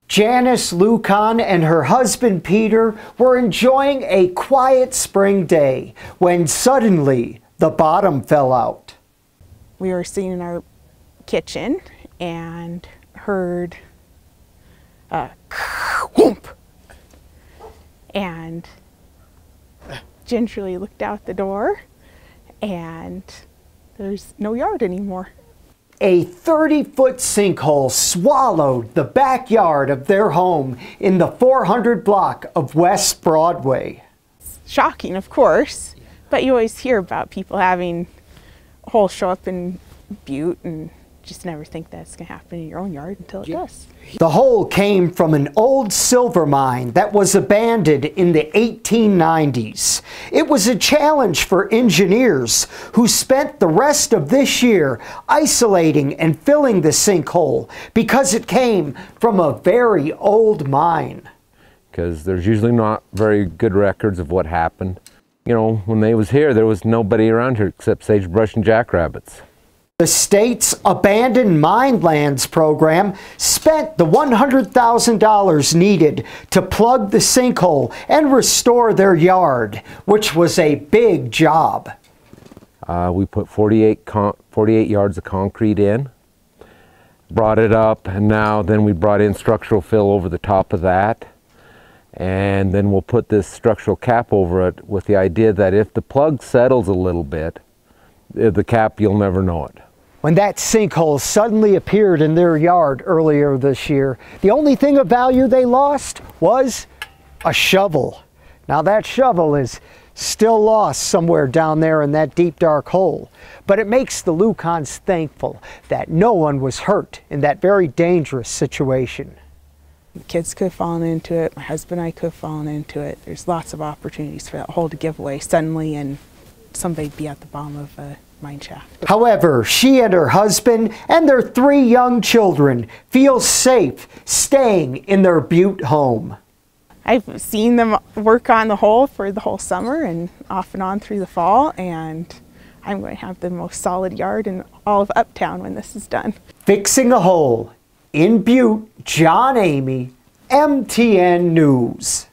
Janice Lucon and her husband Peter were enjoying a quiet spring day when suddenly the bottom fell out. We were sitting in our kitchen and heard a whoomp, and gingerly looked out the door and there's no yard anymore. A 30-foot sinkhole swallowed the backyard of their home in the 400 block of West Broadway. It's shocking, of course, but you always hear about people having holes show up in Butte and just never think that's going to happen in your own yard until it does. The hole came from an old silver mine that was abandoned in the 1890s. It was a challenge for engineers who spent the rest of this year isolating and filling the sinkhole because it came from a very old mine. Because there's usually not very good records of what happened. You know, when they was here, there was nobody around here except sagebrush and jackrabbits. The state's Abandoned Mine Lands program spent the $100,000 needed to plug the sinkhole and restore their yard, which was a big job. We put 48 yards of concrete in, brought it up, and now then we brought in structural fill over the top of that. And then we'll put this structural cap over it with the idea that if the plug settles a little bit, the cap, you'll never know it. When that sinkhole suddenly appeared in their yard earlier this year, the only thing of value they lost was a shovel. Now that shovel is still lost somewhere down there in that deep dark hole, but it makes the Lucons thankful that no one was hurt in that very dangerous situation. The kids could have fallen into it, my husband and I could have fallen into it. There's lots of opportunities for that hole to give away suddenly and somebody be at the bottom of a mine shaft. However, she and her husband and their 3 young children feel safe staying in their Butte home. I've seen them work on the hole for the whole summer and off and on through the fall, and I'm going to have the most solid yard in all of Uptown when this is done. Fixing a hole in Butte, John Amy, MTN News.